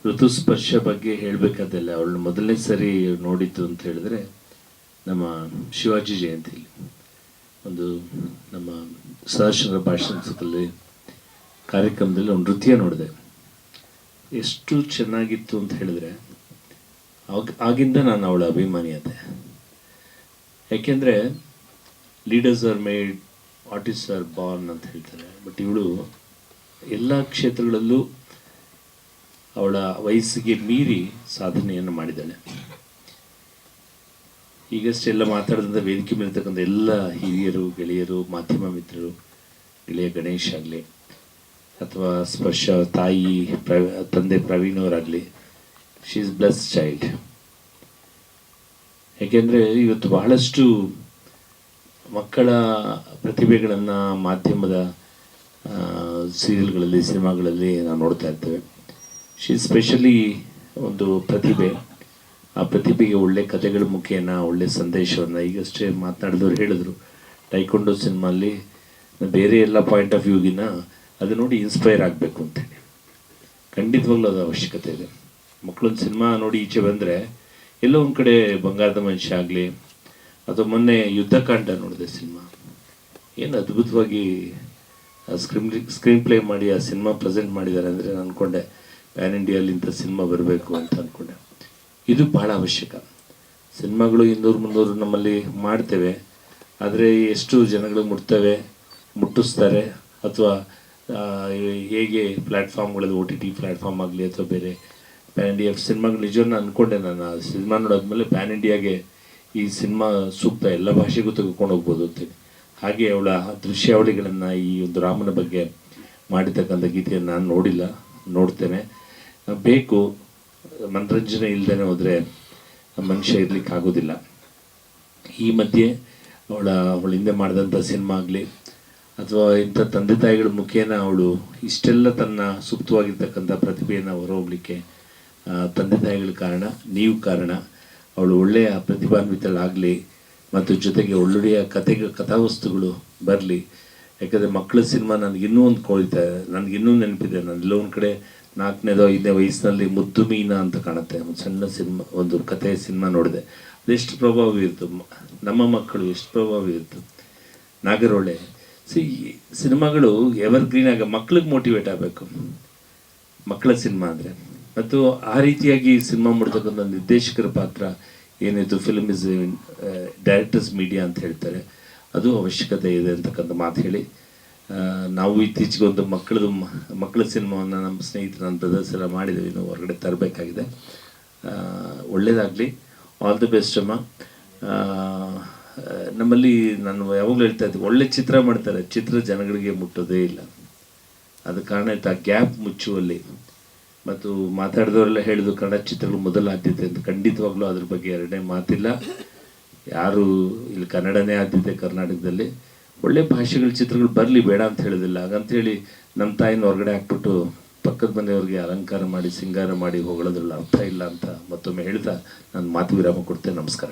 ಋತುಸ್ಪರ್ಶ ಬಗ್ಗೆ ಹೇಳಬೇಕಾದಿಲ್ಲ. ಅವಳು ಮೊದಲನೇ ಸರಿ ನೋಡಿದ್ದು ಅಂತ ಹೇಳಿದ್ರೆ ನಮ್ಮ ಶಿವಾಜಿ ಜಯಂತಿಯಲ್ಲಿ ಒಂದು ನಮ್ಮ ಸದಾಶಿವ ಭಾಷಣದಲ್ಲಿ ಕಾರ್ಯಕ್ರಮದಲ್ಲಿ ಒಂದು ನೃತ್ಯ ನೋಡಿದೆ. ಎಷ್ಟು ಚೆನ್ನಾಗಿತ್ತು ಅಂತ ಹೇಳಿದ್ರೆ ಆಗಿಂದ ನಾನು ಅವಳ ಅಭಿಮಾನಿ ಆದೆ. ಯಾಕೆಂದರೆ leaders are made, artist are born ಅಂತ ಹೇಳ್ತಾರೆ. ಬಟ್ ಇವಳು ಎಲ್ಲ ಕ್ಷೇತ್ರಗಳಲ್ಲೂ ಅವಳ ವಯಸ್ಸಿಗೆ ಮೀರಿ ಸಾಧನೆಯನ್ನು ಮಾಡಿದ್ದಾಳೆ. ಈಗಷ್ಟೆಲ್ಲ ಮಾತಾಡಿದಂಥ ವೇದಿಕೆ ಮೇಲಿರ್ತಕ್ಕಂಥ ಎಲ್ಲ ಹಿರಿಯರು, ಗೆಳೆಯರು, ಮಾಧ್ಯಮ ಮಿತ್ರರು, ಗೆಳೆಯ ಗಣೇಶ್ ಆಗಲಿ ಅಥವಾ ಸ್ಪರ್ಶ ತಾಯಿ ತಂದೆ ಪ್ರವೀಣ್ ಅವರಾಗಲಿ, ಶಿ ಈಸ್ ಬ್ಲೆಸ್ ಚೈಲ್ಡ್. ಯಾಕೆಂದರೆ ಇವತ್ತು ಬಹಳಷ್ಟು ಮಕ್ಕಳ ಪ್ರತಿಭೆಗಳನ್ನು ಮಾಧ್ಯಮದ ಸೀರಿಯಲ್ಗಳಲ್ಲಿ, ಸಿನಿಮಾಗಳಲ್ಲಿ ನಾವು ನೋಡ್ತಾ ಇರ್ತೇವೆ. ಶಿ ಸ್ಪೆಷಲಿ ಒಂದು ಪ್ರತಿಭೆ. ಆ ಪ್ರತಿಭೆಗೆ ಒಳ್ಳೆ ಕಥೆಗಳ ಮುಖೇನ ಒಳ್ಳೆ ಸಂದೇಶವನ್ನು, ಈಗಷ್ಟೇ ಮಾತನಾಡಿದವರು ಹೇಳಿದ್ರು, ಟೈಕೊಂಡೋ ಸಿನಿಮಾಲ್ಲಿ ಬೇರೆ ಎಲ್ಲ ಪಾಯಿಂಟ್ ಆಫ್ ವ್ಯೂಗಿನ ಅದು ನೋಡಿ ಇನ್ಸ್ಪೈರ್ ಆಗಬೇಕು ಅಂತೇಳಿ. ಖಂಡಿತವಾಗ್ಲೂ ಅದು ಅವಶ್ಯಕತೆ ಇದೆ. ಮಕ್ಕಳೊಂದು ಸಿನಿಮಾ ನೋಡಿ ಈಚೆ ಬಂದರೆ ಎಲ್ಲೋ ಒಂದು ಕಡೆ ಬಂಗಾರದ ಮನುಷ್ಯ ಆಗಲಿ ಅಥವಾ ಮೊನ್ನೆ ಯುದ್ಧಕಾಂಡ ನೋಡಿದೆ ಸಿನಿಮಾ, ಏನು ಅದ್ಭುತವಾಗಿ ಸ್ಕ್ರೀನ್ ಪ್ಲೇ ಮಾಡಿ ಆ ಸಿನಿಮಾ ಪ್ರೆಸೆಂಟ್ ಮಾಡಿದ್ದಾರೆ ಅಂದರೆ ನಾನು ಅಂದ್ಕೊಂಡೆ ಪ್ಯಾನ್ ಇಂಡಿಯಲ್ಲಿ ಇಂಥ ಸಿನಿಮಾ ಬರಬೇಕು ಅಂತ ಅಂದ್ಕೊಂಡೆ. ಇದು ಭಾಳ ಅವಶ್ಯಕ. ಸಿನಿಮಾಗಳು 200-300 ನಮ್ಮಲ್ಲಿ ಮಾಡ್ತೇವೆ, ಆದರೆ ಎಷ್ಟು ಜನಗಳು ಮುಟ್ಟಿಸ್ತಾರೆ ಅಥವಾ ಹೇಗೆ ಪ್ಲ್ಯಾಟ್ಫಾರ್ಮ್ಗಳಲ್ಲಿ OTT ಪ್ಲ್ಯಾಟ್ಫಾರ್ಮ್ ಆಗಲಿ ಅಥವಾ ಬೇರೆ ಪ್ಯಾನ್ ಇಂಡಿಯಾ ಸಿನಿಮಾಗಳು ನಿಜವನ್ನು ಅಂದ್ಕೊಂಡೆ. ನಾನು ಆ ಸಿನಿಮಾ ನೋಡಾದ್ಮೇಲೆ ಪ್ಯಾನ್ ಇಂಡಿಯಾಗೆ ಈ ಸಿನಿಮಾ ಸೂಕ್ತ, ಎಲ್ಲ ಭಾಷೆಗೂ ತೆಗೆದುಕೊಂಡು ಹೋಗ್ಬೋದು ಅಂತೇಳಿ. ಹಾಗೆ ಅವಳ ದೃಶ್ಯಾವಳಿಗಳನ್ನು, ಈ ಒಂದು ರಾಮನ ಬಗ್ಗೆ ಮಾಡಿರ್ತಕ್ಕಂಥ ಗೀತೆಯನ್ನು ನಾನು ನೋಡಿಲ್ಲ, ನೋಡ್ತೇನೆ. ಬೇಕು, ಮನರಂಜನೆ ಇಲ್ಲದೇ ಹೋದರೆ ಮನುಷ್ಯ ಇರಲಿಕ್ಕಾಗೋದಿಲ್ಲ. ಈ ಮಧ್ಯೆ ಅವಳ ಹಿಂದೆ ಮಾಡಿದಂಥ ಸಿನಿಮಾ ಆಗಲಿ ಅಥವಾ ಇಂಥ ತಂದೆ ತಾಯಿಗಳ ಮುಖೇನ ಅವಳು ಇಷ್ಟೆಲ್ಲ ತನ್ನ ಸೂಕ್ತವಾಗಿರ್ತಕ್ಕಂಥ ಪ್ರತಿಭೆಯನ್ನು ಹೊರಹೋಗ್ಲಿಕ್ಕೆ ತಂದೆ ತಾಯಿಗಳ ಕಾರಣ, ನೀವು ಕಾರಣ. ಅವಳು ಒಳ್ಳೆಯ ಪ್ರತಿಭಾನ್ವಿತಳಾಗಲಿ ಮತ್ತು ಜೊತೆಗೆ ಒಳ್ಳೊಳ್ಳೆಯ ಕಥಾವಸ್ತುಗಳು ಬರಲಿ. ಯಾಕಂದರೆ ಮಕ್ಕಳ ಸಿನಿಮಾ ನನಗಿನ್ನೂ ಒಂದು ನನಗಿನ್ನೂ ನೆನಪಿದೆ. ನಾನೆಲ್ಲೋ ಒಂದು ಕಡೆ 4ನೇದೋ 5ನೇ ವಯಸ್ಸಿನಲ್ಲಿ ಮುದ್ದು ಮೀನಾ ಅಂತ ಕಾಣುತ್ತೆ, ಒಂದು ಸಣ್ಣ ಸಿನಿಮಾ, ಒಂದು ಕಥೆ ಸಿನಿಮಾ ನೋಡಿದೆ. ಅದೆಷ್ಟು ಪ್ರಭಾವ ಇತ್ತು, ನಮ್ಮ ಮಕ್ಕಳು ಎಷ್ಟು ಪ್ರಭಾವ ಇತ್ತು. ನಾಗರಹೊಳೆ ಸಿನಿಮಾಗಳು ಎವರ್ಗ್ರೀನ್ ಆಗ ಮಕ್ಳಿಗೆ ಮೋಟಿವೇಟ್ ಆಗಬೇಕು ಮಕ್ಕಳ ಸಿನಿಮಾ ಅಂದರೆ. ಮತ್ತು ಆ ರೀತಿಯಾಗಿ ಸಿನಿಮಾ ಮಾಡ್ತಕ್ಕಂಥ ನಿರ್ದೇಶಕರ ಪಾತ್ರ ಏನಿತ್ತು, ಫಿಲ್ಮ್ ಇಸ್ ಡೈರೆಕ್ಟರ್ಸ್ ಮೀಡಿಯಾ ಅಂತ ಹೇಳ್ತಾರೆ, ಅದು ಅವಶ್ಯಕತೆ ಇದೆ ಅಂತಕ್ಕಂಥ ಮಾತು ಹೇಳಿ, ನಾವು ಇತ್ತೀಚೆಗೆ ಒಂದು ಮಕ್ಕಳ ಸಿನಿಮಾವನ್ನು ನಮ್ಮ ಸ್ನೇಹಿತರು, ನನ್ನ ಬ್ರದರ್ಸ್ ಎಲ್ಲ ಮಾಡಿದ್ದೀವಿ, ನಾವು ಹೊರಗಡೆ ತರಬೇಕಾಗಿದೆ. ಒಳ್ಳೆಯದಾಗಲಿ, ಆಲ್ ದಿ ಬೆಸ್ಟ್ ಅಮ್ಮ. ನಮ್ಮಲ್ಲಿ ನಾನು ಯಾವಾಗಲೂ ಹೇಳ್ತಾ ಇದ್ದೆ, ಒಳ್ಳೆ ಚಿತ್ರ ಮಾಡ್ತಾರೆ, ಚಿತ್ರ ಜನಗಳಿಗೆ ಮುಟ್ಟೋದೇ ಇಲ್ಲ. ಅದು ಕಾರಣ ಇತ್ತು ಆ ಗ್ಯಾಪ್ ಮುಚ್ಚುವಲ್ಲಿ. ಮತ್ತು ಮಾತಾಡಿದವರೆಲ್ಲ ಹೇಳಿದ್ರು ಕನ್ನಡ ಚಿತ್ರಗಳು ಮೊದಲ ಆದ್ಯತೆ ಅಂತ. ಖಂಡಿತವಾಗ್ಲೂ ಅದ್ರ ಬಗ್ಗೆ ಎರಡನೇ ಮಾತಿಲ್ಲ. ಯಾರು ಇಲ್ಲಿ ಕನ್ನಡನೇ ಆದ್ಯತೆ ಕರ್ನಾಟಕದಲ್ಲಿ. ಒಳ್ಳೆ ಭಾಷೆಗಳ ಚಿತ್ರಗಳು ಬರಲಿ, ಬೇಡ ಅಂತ ಹೇಳೋದಿಲ್ಲ. ಹಾಗಂತೇಳಿ ನಮ್ಮ ತಾಯಿನ ಹೊರಗಡೆ ಹಾಕ್ಬಿಟ್ಟು ಪಕ್ಕದ ಮನೆಯವ್ರಿಗೆ ಅಲಂಕಾರ ಮಾಡಿ ಸಿಂಗಾರ ಮಾಡಿ ಹೊಗಳೋದ್ರಲ್ಲಿ ಅರ್ಥ ಇಲ್ಲ ಅಂತ ಮತ್ತೊಮ್ಮೆ ಹೇಳ್ತಾ ನಾನು ಮಾತು ವಿರಾಮ ಕೊಡ್ತೇನೆ. ನಮಸ್ಕಾರ.